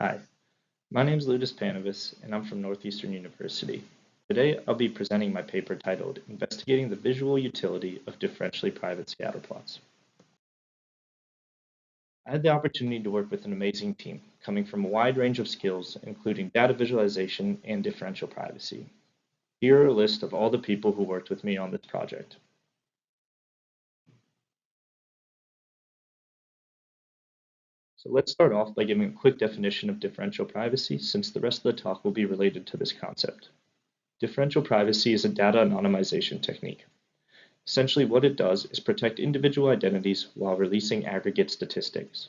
Hi, my name is Liudas Panavas, and I'm from Northeastern University. Today, I'll be presenting my paper titled Investigating the Visual Utility of Differentially Private Scatterplots. I had the opportunity to work with an amazing team, coming from a wide range of skills, including data visualization and differential privacy. Here are a list of all the people who worked with me on this project. So let's start off by giving a quick definition of differential privacy, since the rest of the talk will be related to this concept. Differential privacy is a data anonymization technique. Essentially, what it does is protect individual identities while releasing aggregate statistics.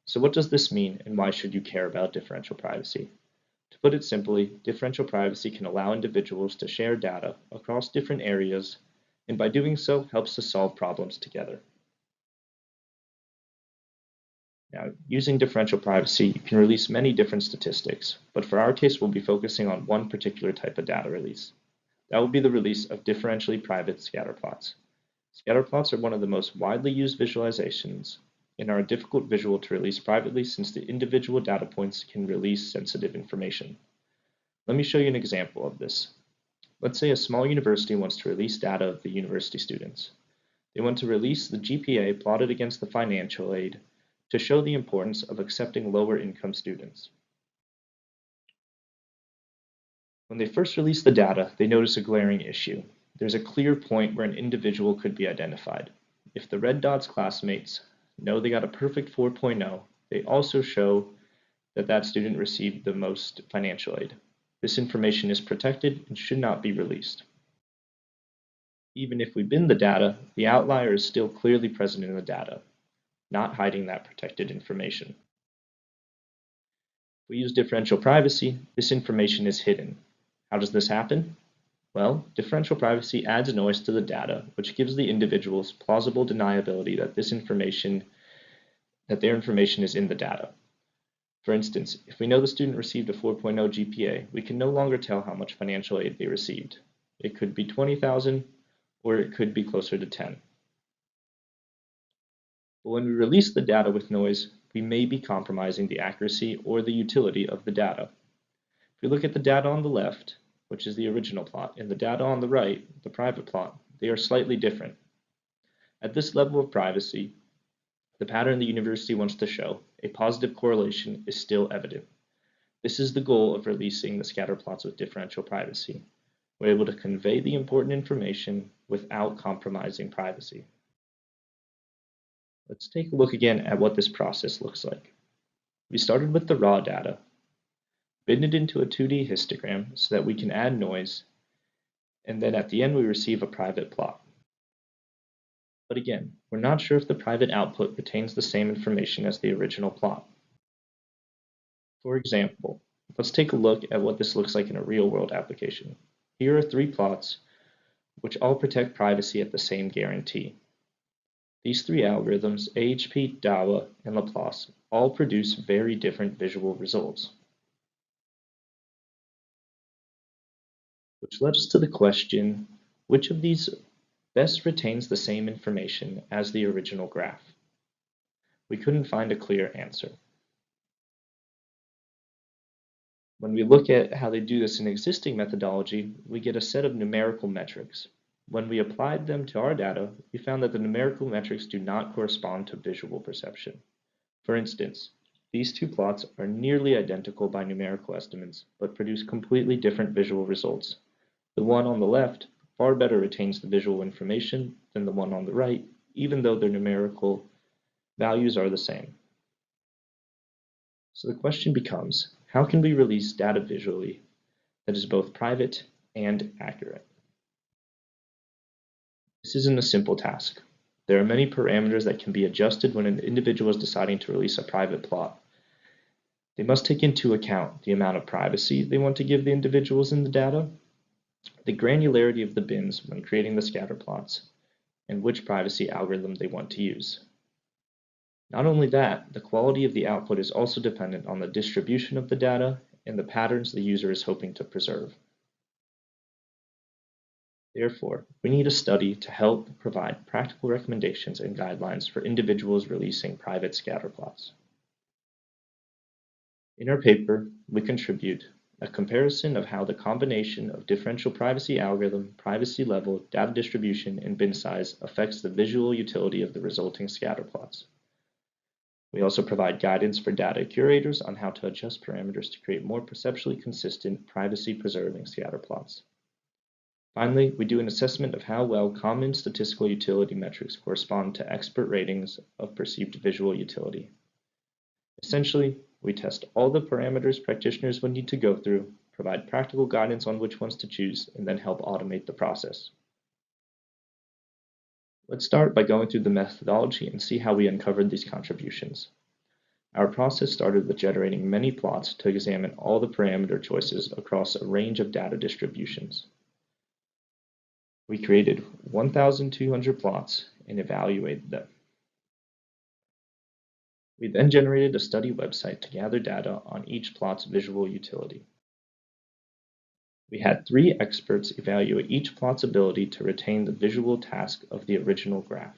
So what does this mean, and why should you care about differential privacy? To put it simply, differential privacy can allow individuals to share data across different areas, and by doing so, helps to solve problems together. Now, using differential privacy, you can release many different statistics, but for our case, we'll be focusing on one particular type of data release. That will be the release of differentially private scatterplots. Scatterplots are one of the most widely used visualizations and are a difficult visual to release privately since the individual data points can release sensitive information. Let me show you an example of this. Let's say a small university wants to release data of the university students. They want to release the GPA plotted against the financial aid to show the importance of accepting lower income students. When they first release the data, they notice a glaring issue. There's a clear point where an individual could be identified. If the red dot's classmates know they got a perfect 4.0, they also show that that student received the most financial aid. This information is protected and should not be released. Even if we bin the data, the outlier is still clearly present in the data, not hiding that protected information. If we use differential privacy, this information is hidden. How does this happen? Well, differential privacy adds noise to the data, which gives the individuals plausible deniability that their information is in the data. For instance, if we know the student received a 4.0 GPA, we can no longer tell how much financial aid they received. It could be 20,000, or it could be closer to 10. But when we release the data with noise, we may be compromising the accuracy or the utility of the data. If we look at the data on the left, which is the original plot, and the data on the right, the private plot, they are slightly different. At this level of privacy, the pattern the university wants to show, a positive correlation, is still evident. This is the goal of releasing the scatterplots with differential privacy. We're able to convey the important information without compromising privacy. Let's take a look again at what this process looks like. We started with the raw data, bin it into a 2D histogram so that we can add noise, and then at the end we receive a private plot. But again, we're not sure if the private output retains the same information as the original plot. For example, let's take a look at what this looks like in a real-world application. Here are 3 plots, which all protect privacy at the same guarantee. These 3 algorithms, AHP, DAWA, and Laplace, all produce very different visual results. Which led us to the question, which of these best retains the same information as the original graph? We couldn't find a clear answer. When we look at how they do this in existing methodology, we get a set of numerical metrics. When we applied them to our data, we found that the numerical metrics do not correspond to visual perception. For instance, these 2 plots are nearly identical by numerical estimates, but produce completely different visual results. The one on the left far better retains the visual information than the one on the right, even though their numerical values are the same. So the question becomes, how can we release data visually that is both private and accurate? This isn't a simple task. There are many parameters that can be adjusted when an individual is deciding to release a private plot. They must take into account the amount of privacy they want to give the individuals in the data, the granularity of the bins when creating the scatter plots, and which privacy algorithm they want to use. Not only that, the quality of the output is also dependent on the distribution of the data and the patterns the user is hoping to preserve. Therefore, we need a study to help provide practical recommendations and guidelines for individuals releasing private scatterplots. In our paper, we contribute a comparison of how the combination of differential privacy algorithm, privacy level, data distribution, and bin size affects the visual utility of the resulting scatter plots. We also provide guidance for data curators on how to adjust parameters to create more perceptually consistent, privacy-preserving scatter plots. Finally, we do an assessment of how well common statistical utility metrics correspond to expert ratings of perceived visual utility. Essentially, we test all the parameters practitioners would need to go through, provide practical guidance on which ones to choose, and then help automate the process. Let's start by going through the methodology and see how we uncovered these contributions. Our process started with generating many plots to examine all the parameter choices across a range of data distributions. We created 1,200 plots and evaluated them. We then generated a study website to gather data on each plot's visual utility. We had 3 experts evaluate each plot's ability to retain the visual task of the original graph.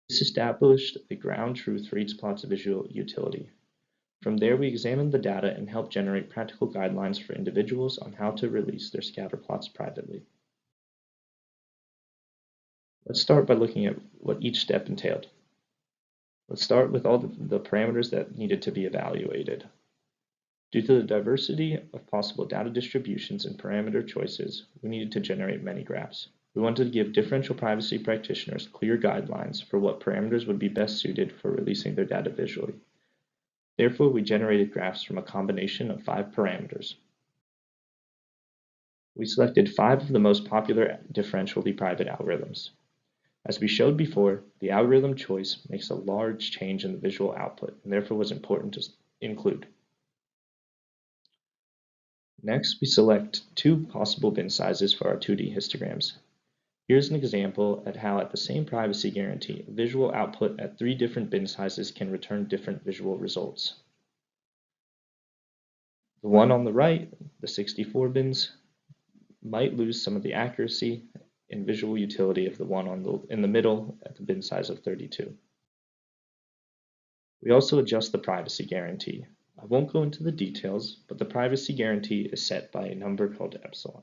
This established the ground truth for each plot's visual utility. From there, we examined the data and helped generate practical guidelines for individuals on how to release their scatter plots privately. Let's start by looking at what each step entailed. Let's start with all the parameters that needed to be evaluated. Due to the diversity of possible data distributions and parameter choices, we needed to generate many graphs. We wanted to give differential privacy practitioners clear guidelines for what parameters would be best suited for releasing their data visually. Therefore, we generated graphs from a combination of 5 parameters. We selected 5 of the most popular differentially private algorithms. As we showed before, the algorithm choice makes a large change in the visual output and therefore was important to include. Next, we select 2 possible bin sizes for our 2D histograms. Here's an example at how at the same privacy guarantee, visual output at 3 different bin sizes can return different visual results. The one on the right, the 64 bins, might lose some of the accuracy and visual utility of the one in the middle at the bin size of 32. We also adjust the privacy guarantee. I won't go into the details, but the privacy guarantee is set by a number called epsilon.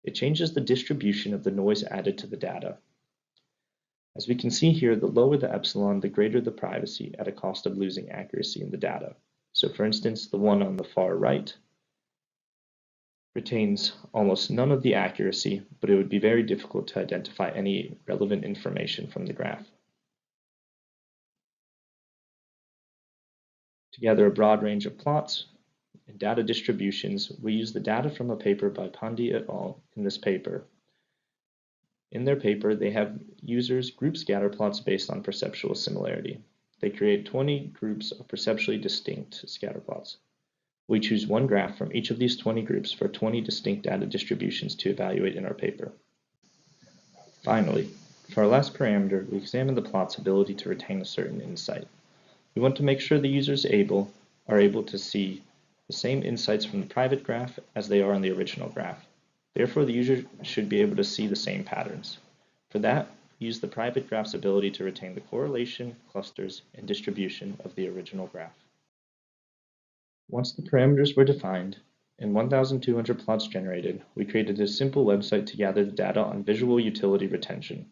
It changes the distribution of the noise added to the data. As we can see here, the lower the epsilon, the greater the privacy at a cost of losing accuracy in the data. So for instance, the one on the far right retains almost none of the accuracy, but it would be very difficult to identify any relevant information from the graph. To gather a broad range of plots and data distributions, we use the data from a paper by Pandey et al. In this paper. In their paper, they have users group scatter plots based on perceptual similarity. They create 20 groups of perceptually distinct scatter plots. We choose one graph from each of these 20 groups for 20 distinct data distributions to evaluate in our paper. Finally, for our last parameter, we examine the plot's ability to retain a certain insight. We want to make sure the users are able to see the same insights from the private graph as they are on the original graph. Therefore, the user should be able to see the same patterns. For that, we use the private graph's ability to retain the correlation, clusters, and distribution of the original graph. Once the parameters were defined and 1,200 plots generated, we created a simple website to gather the data on visual utility retention.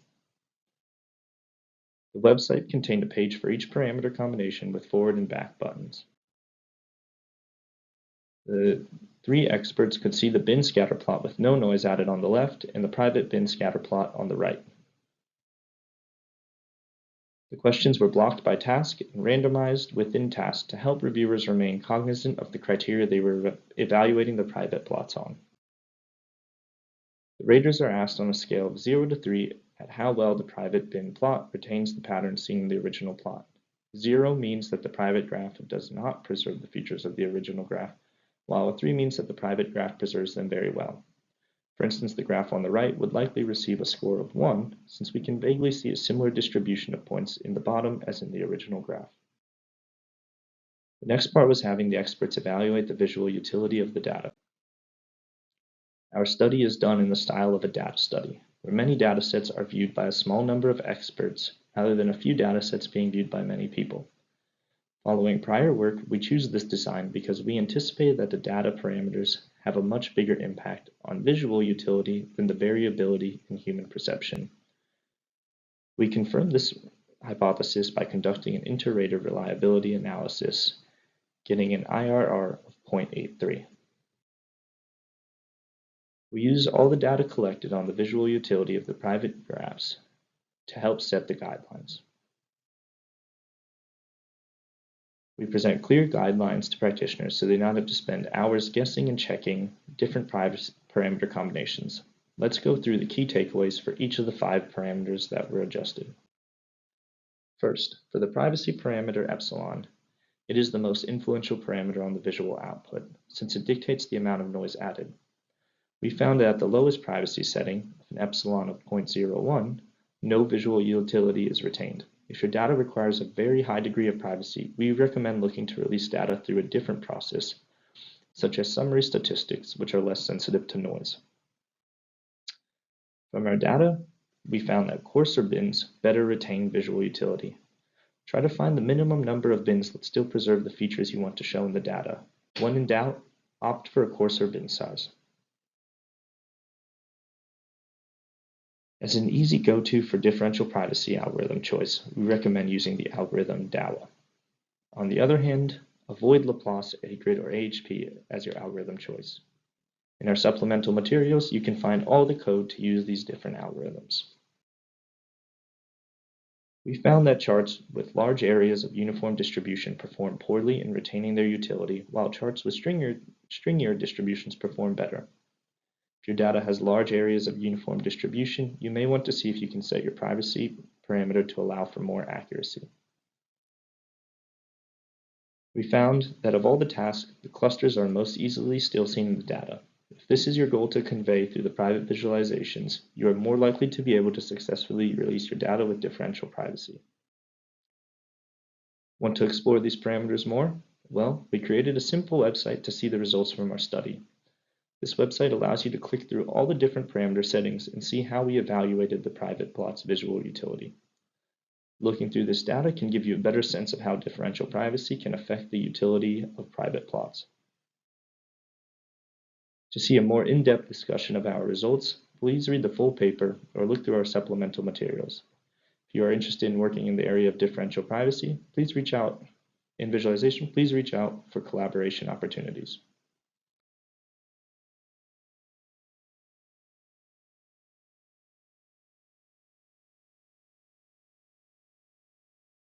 The website contained a page for each parameter combination with forward and back buttons. The 3 experts could see the bin scatter plot with no noise added on the left and the private bin scatter plot on the right. The questions were blocked by task and randomized within task to help reviewers remain cognizant of the criteria they were evaluating the private plots on. The raters are asked on a scale of 0 to 3 at how well the private bin plot retains the pattern seen in the original plot. 0 means that the private graph does not preserve the features of the original graph, while a 3 means that the private graph preserves them very well. For instance, the graph on the right would likely receive a score of 1, since we can vaguely see a similar distribution of points in the bottom as in the original graph. The next part was having the experts evaluate the visual utility of the data. Our study is done in the style of a data study, where many datasets are viewed by a small number of experts rather than a few datasets being viewed by many people. Following prior work, we choose this design because we anticipate that the data parameters have a much bigger impact on visual utility than the variability in human perception. We confirm this hypothesis by conducting an inter-rater reliability analysis, getting an IRR of 0.83. We use all the data collected on the visual utility of the private graphs to help set the guidelines. We present clear guidelines to practitioners so they not have to spend hours guessing and checking different parameter combinations. Let's go through the key takeaways for each of the 5 parameters that were adjusted. First, for the privacy parameter epsilon, it is the most influential parameter on the visual output, since it dictates the amount of noise added. We found that at the lowest privacy setting, of an epsilon of 0.01, no visual utility is retained. If your data requires a very high degree of privacy, we recommend looking to release data through a different process, such as summary statistics, which are less sensitive to noise. From our data, we found that coarser bins better retain visual utility. Try to find the minimum number of bins that still preserve the features you want to show in the data. When in doubt, opt for a coarser bin size. As an easy go-to for differential privacy algorithm choice, we recommend using the algorithm DAWA. On the other hand, avoid Laplace, Agrid, or AHP as your algorithm choice. In our supplemental materials, you can find all the code to use these different algorithms. We found that charts with large areas of uniform distribution perform poorly in retaining their utility, while charts with stringier distributions perform better. If your data has large areas of uniform distribution, you may want to see if you can set your privacy parameter to allow for more accuracy. We found that of all the tasks, the clusters are most easily still seen in the data. If this is your goal to convey through the private visualizations, you are more likely to be able to successfully release your data with differential privacy. Want to explore these parameters more? Well, we created a simple website to see the results from our study. This website allows you to click through all the different parameter settings and see how we evaluated the private plot's visual utility. Looking through this data can give you a better sense of how differential privacy can affect the utility of private plots. To see a more in-depth discussion of our results, please read the full paper or look through our supplemental materials. If you are interested in working in the area of differential privacy, please reach out for collaboration opportunities.